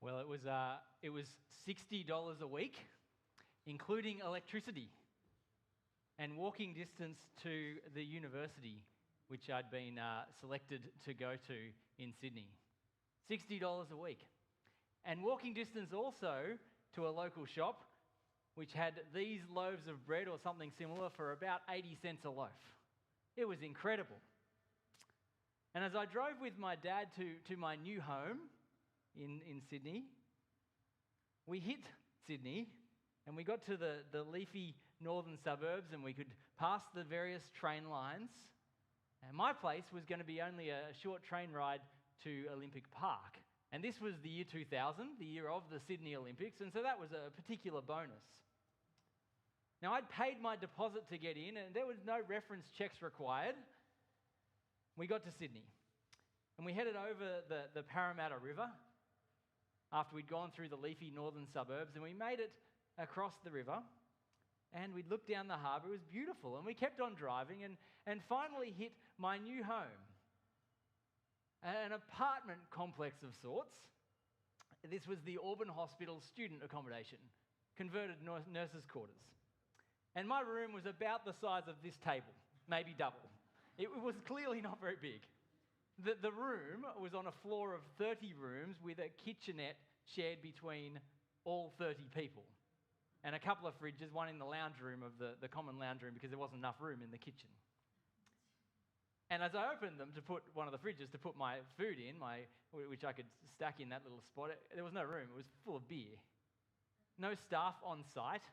Well, it was $60 a week, including electricity, and walking distance to the university, which I'd been selected to go to in Sydney. $60 a week. And walking distance also to a local shop, which had these loaves of bread or something similar for about 80 cents a loaf. It was incredible. And as I drove with my dad to my new home in Sydney, we hit Sydney and we got to the leafy northern suburbs and we could pass the various train lines. And my place was going to be only a short train ride to Olympic Park. And this was the year 2000, the year of the Sydney Olympics, and so that was a particular bonus. Now, I'd paid my deposit to get in, and there was no reference checks required. We got to Sydney, and we headed over the Parramatta River after we'd gone through the leafy northern suburbs, and we made it across the river, and we'd looked down the harbour. It was beautiful, and we kept on driving, and finally hit my new home, an apartment complex of sorts. This was the Auburn Hospital student accommodation, converted nurses' quarters. And my room was about the size of this table, maybe double. It was clearly not very big. The room was on a floor of 30 rooms with a kitchenette shared between all 30 people. And a couple of fridges, one in the lounge room of the common lounge room because there wasn't enough room in the kitchen. And as I opened them to put one of the fridges to put my food in, which I could stack in that little spot, there was no room. It was full of beer. No staff on site.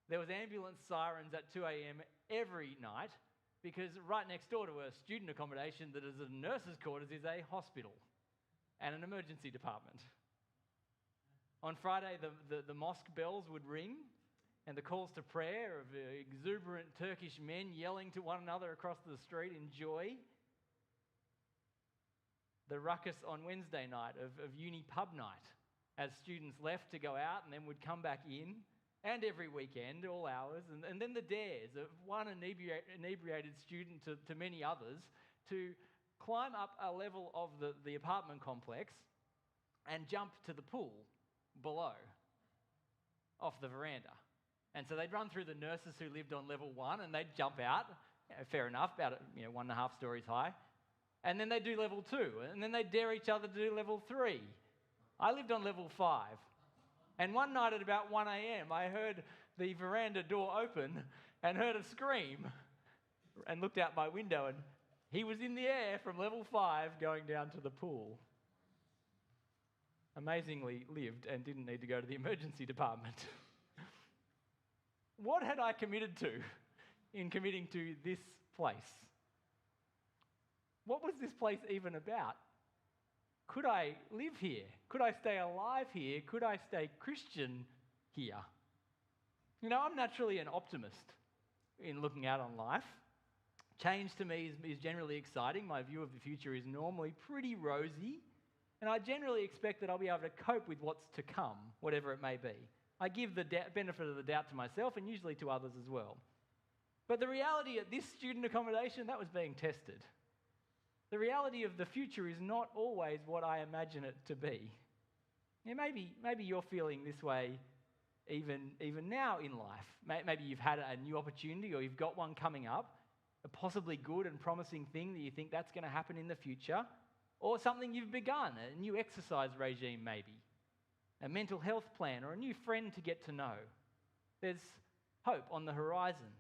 There was ambulance sirens at 2 a.m. every night because right next door to a student accommodation that is a nurse's quarters is a hospital and an emergency department. On Friday, the mosque bells would ring and the calls to prayer of exuberant Turkish men yelling to one another across the street in joy. The ruckus on Wednesday night of uni pub night as students left to go out and then would come back in, and every weekend, all hours, and then the dares of one inebriated student to many others to climb up a level of the apartment complex and jump to the pool below, off the veranda. And so they'd run through the nurses who lived on level 1 and they'd jump out, fair enough, about 1.5 stories high. And then they'd do level 2, and then they'd dare each other to do level 3. I lived on level 5. And one night at about 1 a.m, I heard the veranda door open and heard a scream and looked out my window, and he was in the air from level 5 going down to the pool. Amazingly lived and didn't need to go to the emergency department. What had I committed to in committing to this place? What was this place even about? Could I live here? Could I stay alive here? Could I stay Christian here? I'm naturally an optimist in looking out on life. Change to me is generally exciting. My view of the future is normally pretty rosy, and I generally expect that I'll be able to cope with what's to come, whatever it may be. I give the benefit of the doubt to myself and usually to others as well. But the reality at this student accommodation, that was being tested. The reality of the future is not always what I imagine it to be. Maybe you're feeling this way even now in life. Maybe you've had a new opportunity or you've got one coming up, a possibly good and promising thing that you think that's going to happen in the future, or something you've begun, a new exercise regime maybe, a mental health plan, or a new friend to get to know. There's hope on the horizon.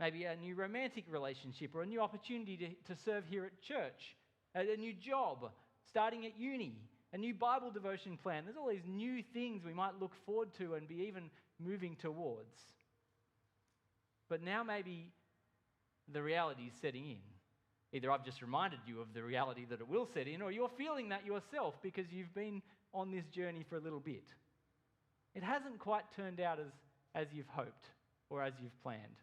Maybe a new romantic relationship or a new opportunity to serve here at church, a new job, starting at uni, a new Bible devotion plan. There's all these new things we might look forward to and be even moving towards. But now maybe the reality is setting in. Either I've just reminded you of the reality that it will set in, or you're feeling that yourself because you've been on this journey for a little bit. It hasn't quite turned out as you've hoped or as you've planned.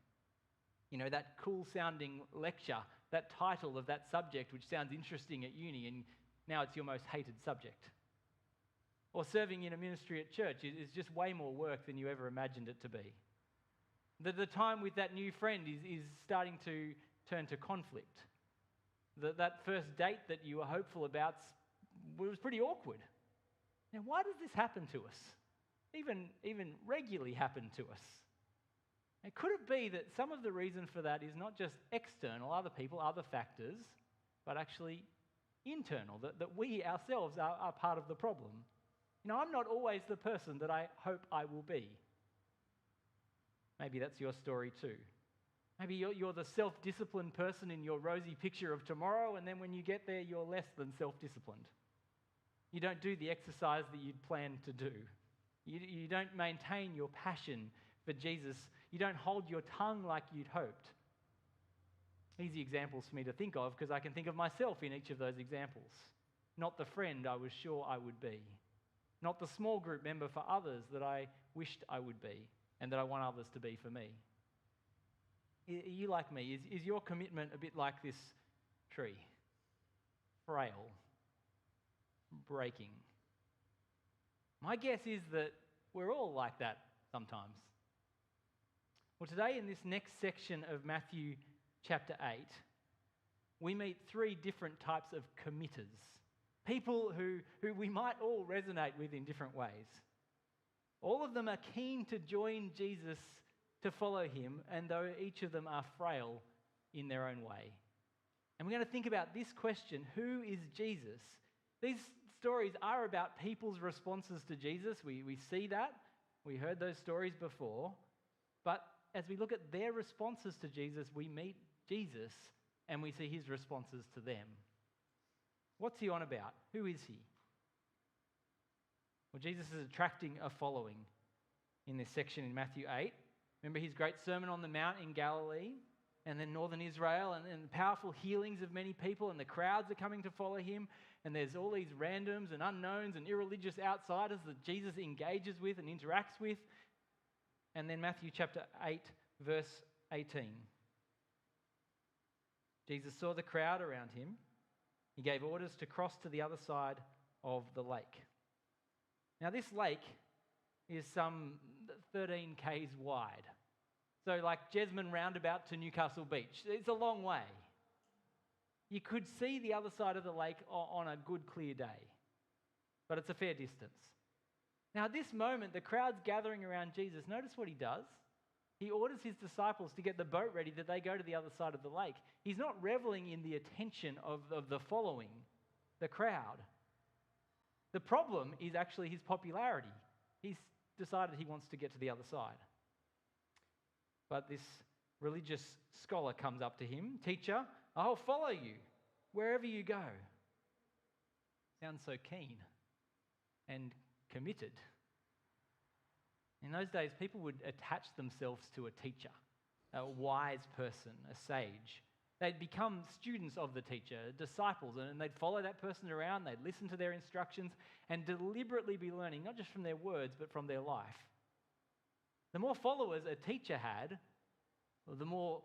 That cool sounding lecture, that title of that subject which sounds interesting at uni, and now it's your most hated subject. Or serving in a ministry at church is just way more work than you ever imagined it to be. The time with that new friend is starting to turn to conflict. That first date that you were hopeful about was pretty awkward. Now, why does this happen to us? Even regularly happen to us? And could it be that some of the reason for that is not just external, other people, other factors, but actually internal, that we ourselves are part of the problem? I'm not always the person that I hope I will be. Maybe that's your story too. Maybe you're the self-disciplined person in your rosy picture of tomorrow, and then when you get there, you're less than self-disciplined. You don't do the exercise that you'd planned to do. You don't maintain your passion for Jesus. You don't hold your tongue like you'd hoped. Easy examples for me to think of, because I can think of myself in each of those examples. Not the friend I was sure I would be. Not the small group member for others that I wished I would be and that I want others to be for me. Are you like me? Is your commitment a bit like this tree? Frail, breaking. My guess is that we're all like that sometimes. Well, today in this next section of Matthew chapter 8, we meet three different types of committers. People who we might all resonate with in different ways. All of them are keen to join Jesus, to follow him, and though each of them are frail in their own way. And we're going to think about this question: who is Jesus? These stories are about people's responses to Jesus. We see that. We heard those stories before. But as we look at their responses to Jesus, we meet Jesus and we see his responses to them. What's he on about? Who is he? Well, Jesus is attracting a following in this section in Matthew 8. Remember his great Sermon on the Mount in Galilee, and then northern Israel, and the powerful healings of many people, and the crowds are coming to follow him, and there's all these randoms and unknowns and irreligious outsiders that Jesus engages with and interacts with. And then Matthew chapter 8, verse 18. Jesus saw the crowd around him. He gave orders to cross to the other side of the lake. Now this lake is some 13 k's wide. So like Jesmond roundabout to Newcastle beach. It's a long way. You could see the other side of the lake on a good clear day, but it's a fair distance. Now at this moment, the crowd's gathering around Jesus. Notice what he does. He orders his disciples to get the boat ready that they go to the other side of the lake. He's not reveling in the attention of the following, the crowd. The problem is actually his popularity. He's decided he wants to get to the other side. But this religious scholar comes up to him. Teacher, I'll follow you wherever you go. Sounds so keen and committed. In those days, people would attach themselves to a teacher, a wise person, a sage. They'd become students of the teacher, disciples, and they'd follow that person around, they'd listen to their instructions, and deliberately be learning, not just from their words, but from their life. The more followers a teacher had, the more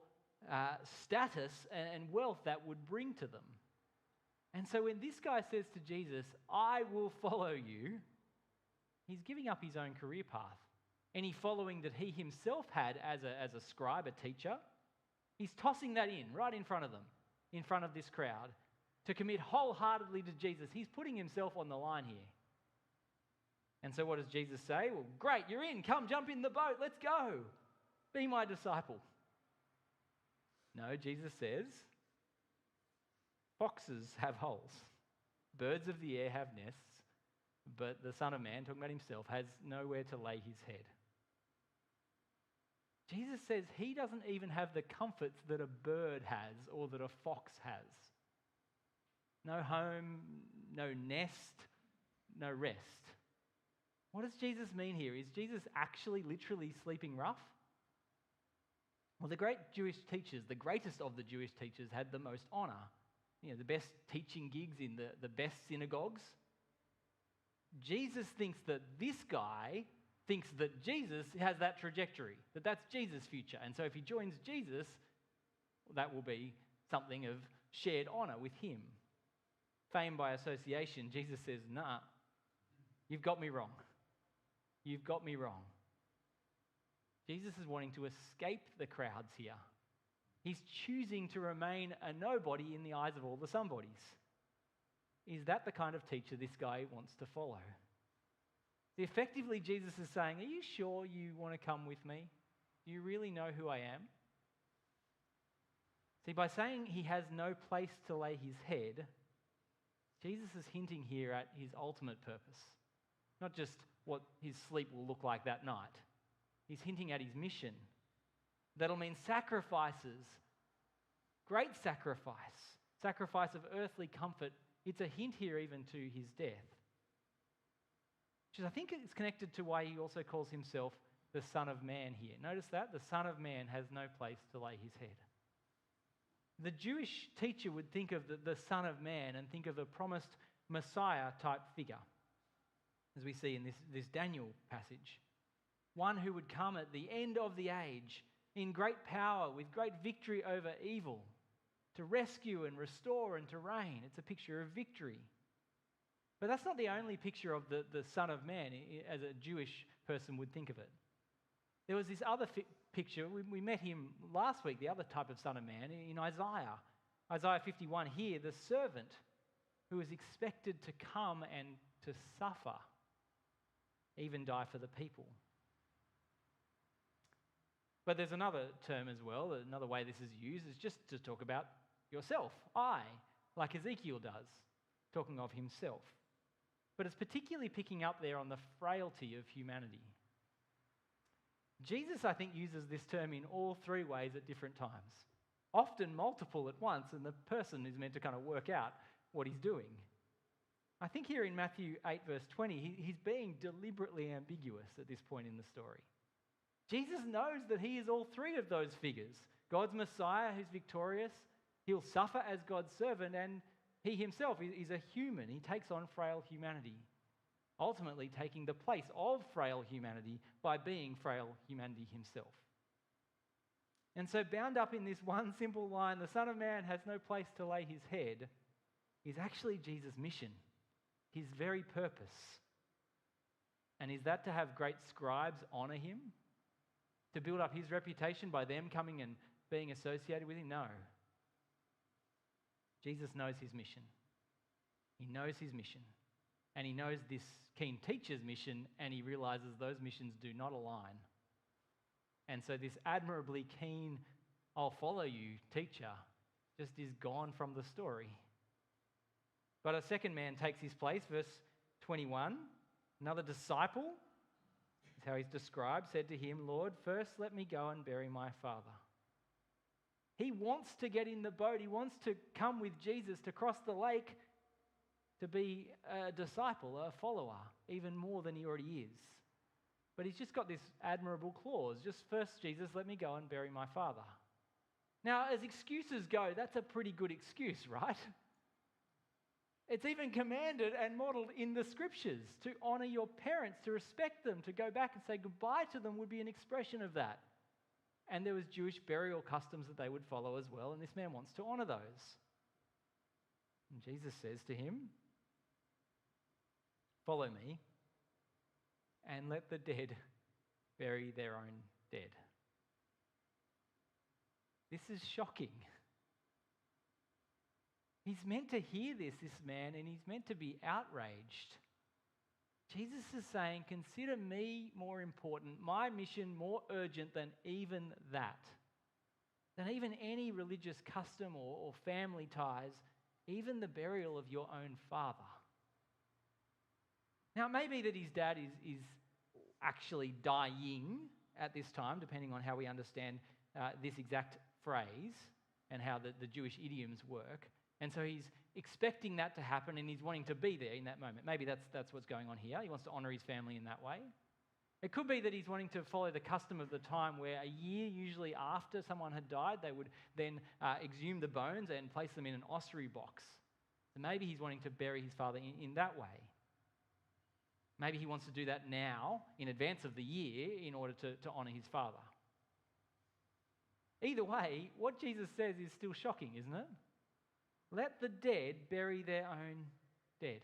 status and wealth that would bring to them. And so when this guy says to Jesus, I will follow you, he's giving up his own career path. Any following that he himself had as a scribe, a teacher, he's tossing that in, right in front of them, in front of this crowd, to commit wholeheartedly to Jesus. He's putting himself on the line here. And so what does Jesus say? Well, great, you're in. Come, jump in the boat. Let's go. Be my disciple. No, Jesus says, foxes have holes. Birds of the air have nests. But the Son of Man, talking about himself, has nowhere to lay his head. Jesus says he doesn't even have the comforts that a bird has or that a fox has. No home, no nest, no rest. What does Jesus mean here? Is Jesus actually literally sleeping rough? Well, the great Jewish teachers, the greatest of the Jewish teachers, had the most honor. The best teaching gigs in the best synagogues. Jesus thinks that this guy thinks that Jesus has that trajectory, that's Jesus' future. And so if he joins Jesus, that will be something of shared honor with him. Fame by association, Jesus says, nah, you've got me wrong. You've got me wrong. Jesus is wanting to escape the crowds here. He's choosing to remain a nobody in the eyes of all the somebodies. Is that the kind of teacher this guy wants to follow? Effectively, Jesus is saying, are you sure you want to come with me? Do you really know who I am? See, by saying he has no place to lay his head, Jesus is hinting here at his ultimate purpose, not just what his sleep will look like that night. He's hinting at his mission. That'll mean sacrifices, great sacrifice of earthly comfort. It's a hint here even to his death. Which I think is connected to why he also calls himself the Son of Man here. Notice that? The Son of Man has no place to lay his head. The Jewish teacher would think of the Son of Man and think of a promised Messiah type figure, as we see in this Daniel passage. One who would come at the end of the age in great power with great victory over evil, to rescue and restore and to reign. It's a picture of victory. But that's not the only picture of the Son of Man as a Jewish person would think of it. There was this other picture, we met him last week, the other type of Son of Man, in Isaiah. Isaiah 51 here, the servant who is expected to come and to suffer, even die for the people. But there's another term as well, another way this is used is just to talk about yourself, I, like Ezekiel does, talking of himself. But it's particularly picking up there on the frailty of humanity. Jesus, I think, uses this term in all three ways at different times, often multiple at once, and the person is meant to kind of work out what he's doing. I think here in Matthew 8, verse 20, he's being deliberately ambiguous at this point in the story. Jesus knows that he is all three of those figures. God's Messiah who's victorious, he'll suffer as God's servant, and he himself is a human. He takes on frail humanity, ultimately taking the place of frail humanity by being frail humanity himself. And so bound up in this one simple line, the Son of Man has no place to lay his head, is actually Jesus' mission, his very purpose. And is that to have great scribes honor him? To build up his reputation by them coming and being associated with him? No. Jesus knows his mission. He knows his mission. And he knows this keen teacher's mission, and he realizes those missions do not align. And so this admirably keen, I'll follow you teacher just is gone from the story. But a second man takes his place, verse 21. Another disciple, is how he's described, said to him, Lord, first let me go and bury my father. He wants to get in the boat. He wants to come with Jesus to cross the lake to be a disciple, a follower, even more than he already is. But he's just got this admirable clause. Just first, Jesus, let me go and bury my father. Now, as excuses go, that's a pretty good excuse, right? It's even commanded and modeled in the scriptures. To honor your parents, to respect them, to go back and say goodbye to them would be an expression of that. And there was Jewish burial customs that they would follow as well, and this man wants to honor those. And Jesus says to him, follow me and let the dead bury their own dead. This is shocking. He's meant to hear this man, and he's meant to be outraged. Jesus is saying, consider me more important, my mission more urgent than even that, than even any religious custom or family ties, even the burial of your own father. Now, it may be that his dad is actually dying at this time, depending on how we understand this exact phrase and how the Jewish idioms work. And so he's expecting that to happen, and he's wanting to be there in that moment. Maybe that's what's going on here. He wants to honor his family in that way. It could be that he's wanting to follow the custom of the time where a year usually after someone had died, they would then exhume the bones and place them in an ossuary box. So maybe he's wanting to bury his father in that way. Maybe he wants to do that now in advance of the year in order to honor his father. Either way, what Jesus says is still shocking, isn't it? Let the dead bury their own dead.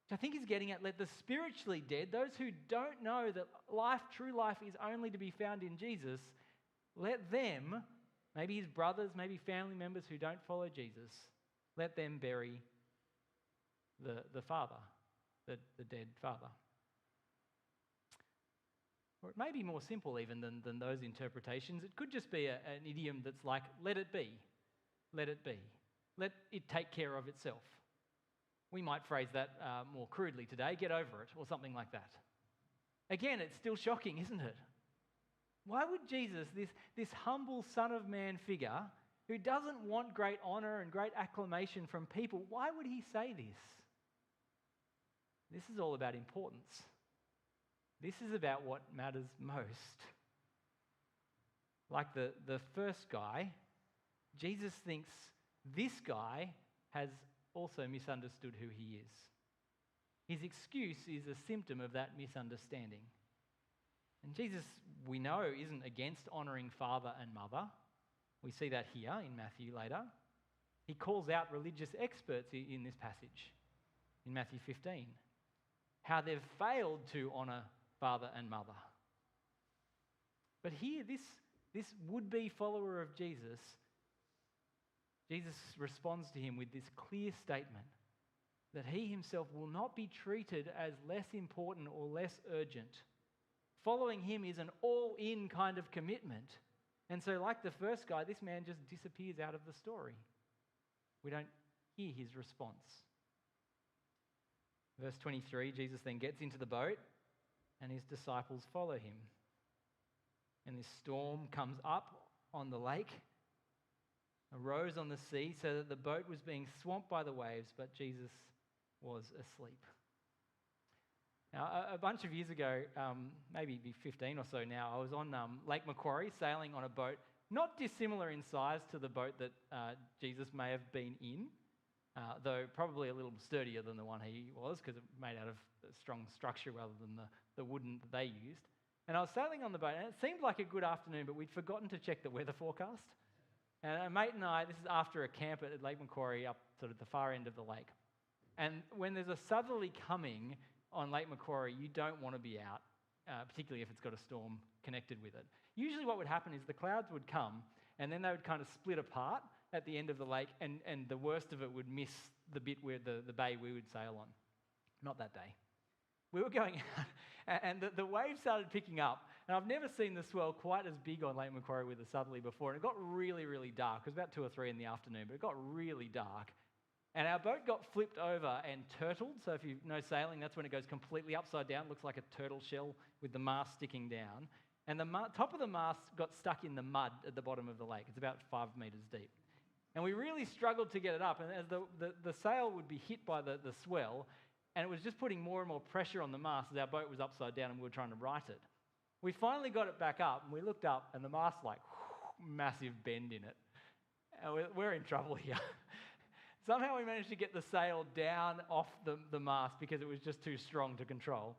Which I think he's getting at, let the spiritually dead, those who don't know that true life is only to be found in Jesus, let them, maybe his brothers, maybe family members who don't follow Jesus, let them bury the father. the dead father. Or it may be more simple even than those interpretations. It could just be an idiom that's like, let it be, let it be. Let it take care of itself. We might phrase that more crudely today, get over it, or something like that. Again, it's still shocking, isn't it? Why would Jesus, this humble Son of Man figure, who doesn't want great honour and great acclamation from people, why would he say this? This is all about importance. This is about what matters most. Like the first guy, Jesus thinks this guy has also misunderstood who he is. His excuse is a symptom of that misunderstanding. And Jesus, we know, isn't against honouring father and mother. We see that here in Matthew later. He calls out religious experts in this passage, in Matthew 15, how they've failed to honour father and mother. But here, this would-be follower of Jesus responds to him with this clear statement that he himself will not be treated as less important or less urgent. Following him is an all-in kind of commitment. And so, like the first guy, this man just disappears out of the story. We don't hear his response. Verse 23, Jesus then gets into the boat and his disciples follow him. And this storm comes up on the lake, arose on the sea, so that the boat was being swamped by the waves, but Jesus was asleep. Now, a bunch of years ago, maybe 15 or so now, I was on Lake Macquarie sailing on a boat, not dissimilar in size to the boat that Jesus may have been in, though probably a little sturdier than the one he was, because it was made out of a strong structure rather than the wooden that they used. And I was sailing on the boat, and it seemed like a good afternoon, but we'd forgotten to check the weather forecast. And a mate and I, this is after a camp at Lake Macquarie up sort of the far end of the lake. And when there's a southerly coming on Lake Macquarie, you don't want to be out, particularly if it's got a storm connected with it. Usually what would happen is the clouds would come, and then they would kind of split apart at the end of the lake, and the worst of it would miss the bit where the bay we would sail on. Not that day. We were going out, and the waves started picking up, and I've never seen the swell quite as big on Lake Macquarie with a southerly before, and it got really, really dark. It was about 2 or 3 in the afternoon, but it got really dark. And our boat got flipped over and turtled. So if you know sailing, that's when it goes completely upside down. It looks like a turtle shell with the mast sticking down. And the top of the mast got stuck in the mud at the bottom of the lake. It's about 5 metres deep. And we really struggled to get it up. And as the sail would be hit by the swell, and it was just putting more and more pressure on the mast as our boat was upside down and we were trying to right it. We finally got it back up, and we looked up, and the mast, massive bend in it. And we're in trouble here. Somehow we managed to get the sail down off the mast because it was just too strong to control.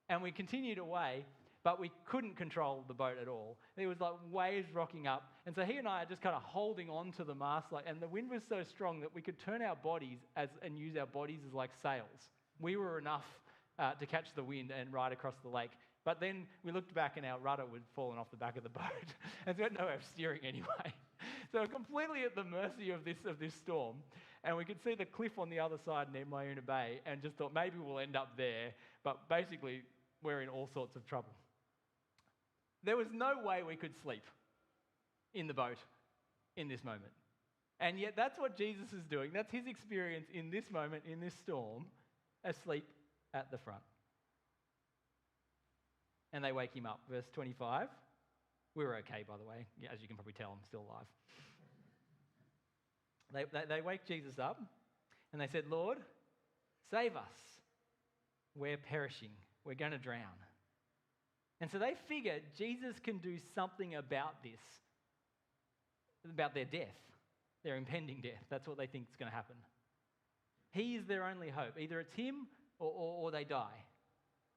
And we continued away, but we couldn't control the boat at all. There was waves rocking up. And so he and I are just kind of holding on to the mast, and the wind was so strong that we could turn our bodies and use our bodies as like sails. We were enough to catch the wind and ride across the lake. But then we looked back and our rudder had fallen off the back of the boat. And so we had no way of steering anyway. So we're completely at the mercy of this storm. And we could see the cliff on the other side near Mayuna Bay and just thought maybe we'll end up there. But basically, we're in all sorts of trouble. There was no way we could sleep in the boat in this moment. And yet that's what Jesus is doing. That's his experience in this moment, in this storm, asleep at the front. And they wake him up. Verse 25. We were okay, by the way. Yeah, as you can probably tell, I'm still alive. They wake Jesus up and they said, Lord, save us. We're perishing. We're going to drown. And so they figured Jesus can do something about this, about their death, their impending death. That's what they think is going to happen. He is their only hope. Either it's him or they die.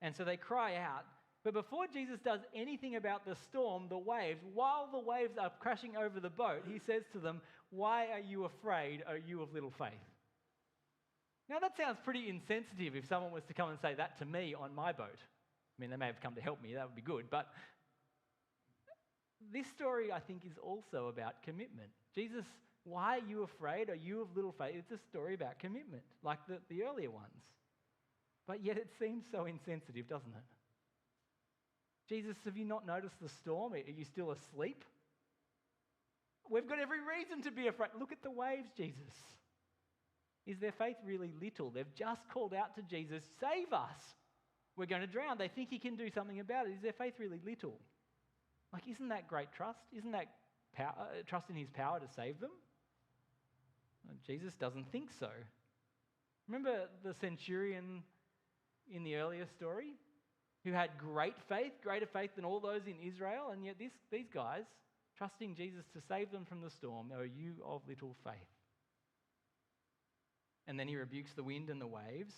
And so they cry out. But before Jesus does anything about the storm, the waves, while the waves are crashing over the boat, he says to them, why are you afraid, O you of little faith? Now that sounds pretty insensitive if someone was to come and say that to me on my boat. I mean, they may have come to help me, that would be good. But this story, I think, is also about commitment. Jesus, why are you afraid, O you of little faith? It's a story about commitment, like the earlier ones. But yet it seems so insensitive, doesn't it? Jesus, have you not noticed the storm? Are you still asleep? We've got every reason to be afraid. Look at the waves, Jesus. Is their faith really little? They've just called out to Jesus, save us. We're going to drown. They think he can do something about it. Is their faith really little? Like, isn't that great trust? Isn't that trust in his power to save them? Well, Jesus doesn't think so. Remember the centurion in the earlier story who had great faith, greater faith than all those in Israel, and yet these guys, trusting Jesus to save them from the storm, "Oh, you of little faith." And then he rebukes the wind and the waves,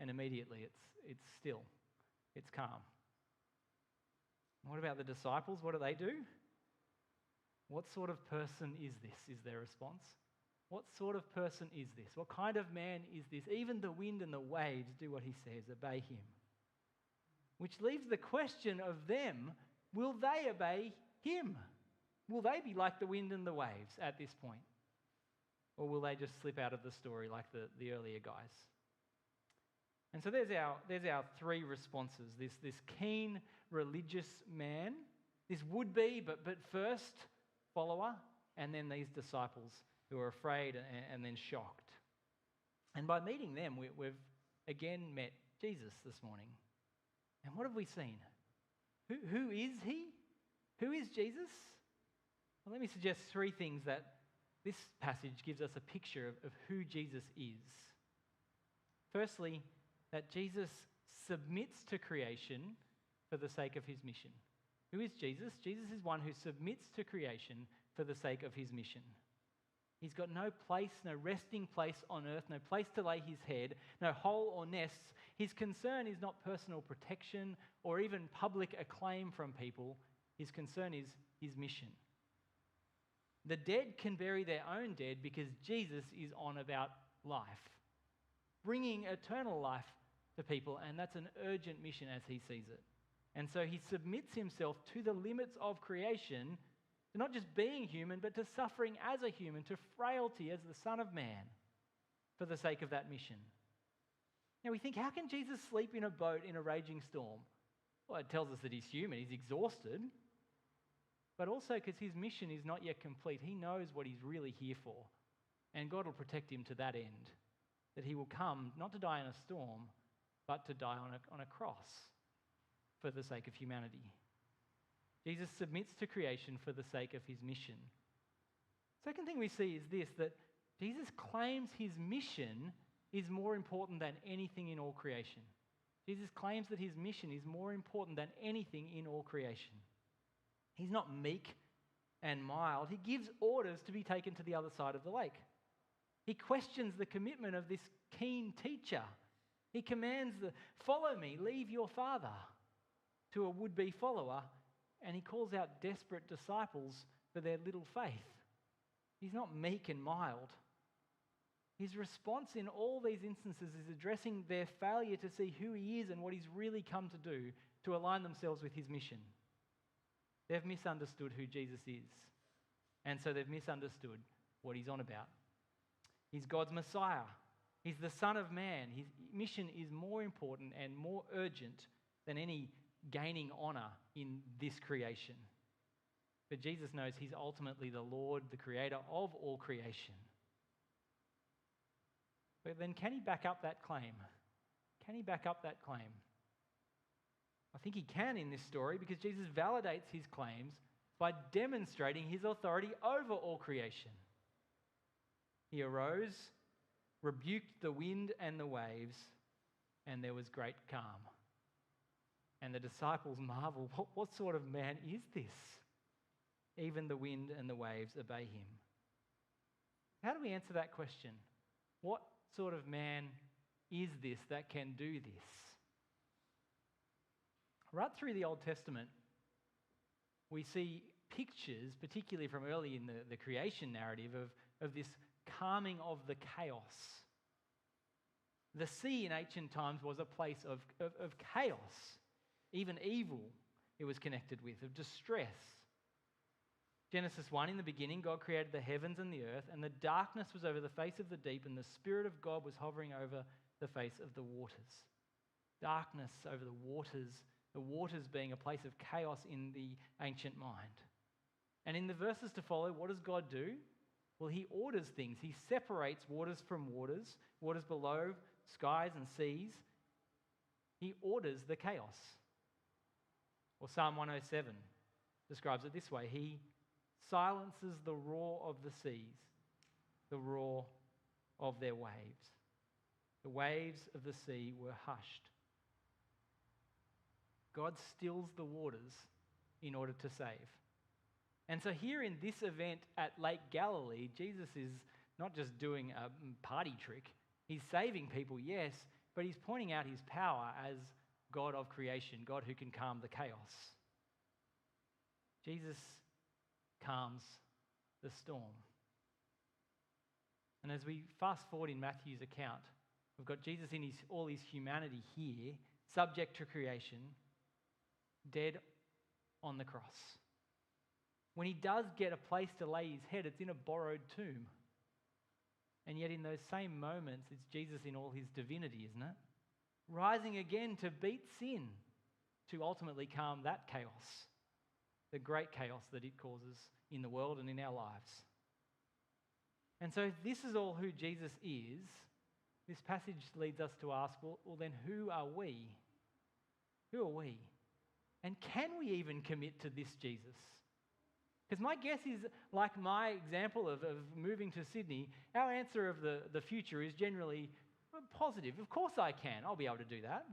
and immediately it's still, it's calm. What about the disciples? What do? What sort of person is this, is their response. What sort of person is this? What kind of man is this? Even the wind and the waves do what he says, obey him. Which leaves the question of them, will they obey him? Will they be like the wind and the waves at this point? Or will they just slip out of the story like the earlier guys? And so there's our three responses. This keen religious man, this would-be but first follower, and then these disciples who are afraid and then shocked. And by meeting them, we've again met Jesus this morning. And what have we seen? Who is he? Who is Jesus? Well, let me suggest three things that this passage gives us a picture of who Jesus is. Firstly, that Jesus submits to creation for the sake of his mission. Who is Jesus? Jesus is one who submits to creation for the sake of his mission. He's got no place, no resting place on earth, no place to lay his head, no hole or nests. His concern is not personal protection or even public acclaim from people. His concern is his mission. The dead can bury their own dead because Jesus is on about life, bringing eternal life to people, and that's an urgent mission as he sees it. And so he submits himself to the limits of creation, to not just being human, but to suffering as a human, to frailty as the Son of Man for the sake of that mission. Now we think, how can Jesus sleep in a boat in a raging storm? Well, it tells us that he's human, he's exhausted, but also because his mission is not yet complete. He knows what he's really here for, and God will protect him to that end, that he will come not to die in a storm, but to die on a cross for the sake of humanity. Jesus submits to creation for the sake of his mission. Second thing we see is this, that Jesus claims his mission is more important than anything in all creation. Jesus claims that his mission is more important than anything in all creation. He's not meek and mild. He gives orders to be taken to the other side of the lake. He questions the commitment of this keen teacher. He commands follow me, leave your father, to a would-be follower, and he calls out desperate disciples for their little faith. He's not meek and mild. His response in all these instances is addressing their failure to see who he is and what he's really come to do to align themselves with his mission. They've misunderstood who Jesus is, and so they've misunderstood what he's on about. He's God's Messiah. He's the Son of Man. His mission is more important and more urgent than any gaining honor in this creation. But Jesus knows he's ultimately the Lord, the creator of all creation. But then can he back up that claim? Can he back up that claim? I think he can in this story because Jesus validates his claims by demonstrating his authority over all creation. He arose, rebuked the wind and the waves, and there was great calm. And the disciples marvel, what sort of man is this? Even the wind and the waves obey him. How do we answer that question? What sort of man is this that can do this? Right through the Old Testament, we see pictures, particularly from early in the creation narrative, of this calming of the chaos. The sea in ancient times was a place of chaos, even evil it was connected with, of distress. Genesis 1, in the beginning, God created the heavens and the earth, and the darkness was over the face of the deep, and the Spirit of God was hovering over the face of the waters. darkness over the waters being a place of chaos in the ancient mind. And in the verses to follow, what does God do? Well, he orders things. He separates waters from waters, waters below, skies and seas. He orders the chaos. Or Psalm 107 describes it this way: he silences the roar of the seas, the roar of their waves. The waves of the sea were hushed. God stills the waters in order to save. And so here in this event at Lake Galilee, Jesus is not just doing a party trick. He's saving people, yes, but he's pointing out his power as God of creation, God who can calm the chaos. Jesus calms the storm. And as we fast forward in Matthew's account, we've got Jesus in all his humanity here, subject to creation, dead on the cross. When he does get a place to lay his head, it's in a borrowed tomb. And yet in those same moments, it's Jesus in all his divinity, isn't it? Rising again to beat sin, to ultimately calm that chaos, the great chaos that it causes in the world and in our lives. And so if this is all who Jesus is, this passage leads us to ask, well then who are we? Who are we? And can we even commit to this Jesus? Because my guess is, like my example of moving to Sydney, our answer of the future is generally positive. Of course I can. I'll be able to do that.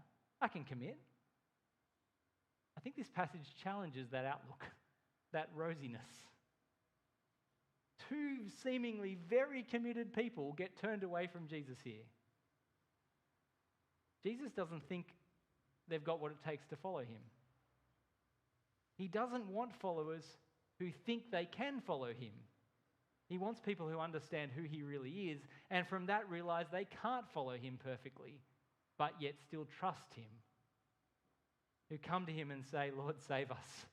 I can commit. I think this passage challenges that outlook, that rosiness. Two seemingly very committed people get turned away from Jesus here. Jesus doesn't think they've got what it takes to follow him. He doesn't want followers who think they can follow him. He wants people who understand who he really is, and from that realize they can't follow him perfectly, but yet still trust him. Who come to him and say, Lord, save us.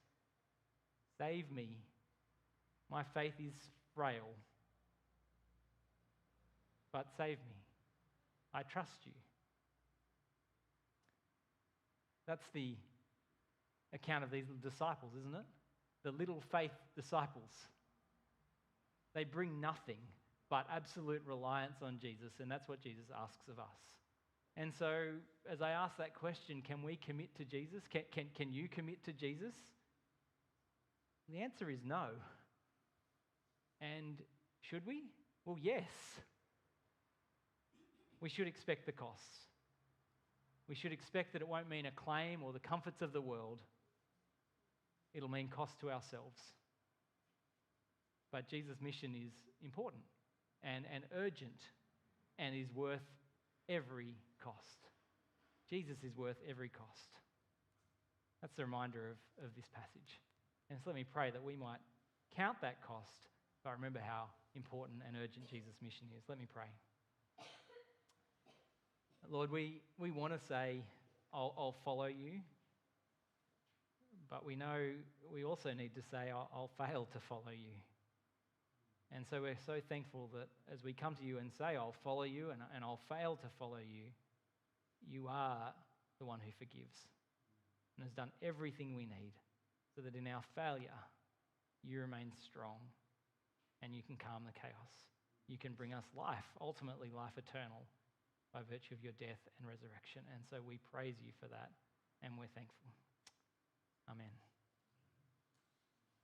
Save me. My faith is frail, but save me. I trust you. That's the account of these disciples, isn't it? The little faith disciples. They bring nothing but absolute reliance on Jesus, and that's what Jesus asks of us. And so, as I ask that question, can we commit to Jesus? Can you commit to Jesus? The answer is no. And should we? Well, yes. We should expect the costs. We should expect that it won't mean acclaim or the comforts of the world. It'll mean cost to ourselves. But Jesus' mission is important and urgent and is worth every cost. Jesus is worth every cost. That's the reminder of this passage. And so let me pray that we might count that cost, but remember how important and urgent Jesus' mission is. Let me pray. Lord, we want to say, I'll follow you. But we know we also need to say, I'll fail to follow you. And so we're so thankful that as we come to you and say, I'll follow you and I'll fail to follow you, you are the one who forgives and has done everything we need so that in our failure, you remain strong and you can calm the chaos. You can bring us life, ultimately life eternal, by virtue of your death and resurrection. And so we praise you for that and we're thankful.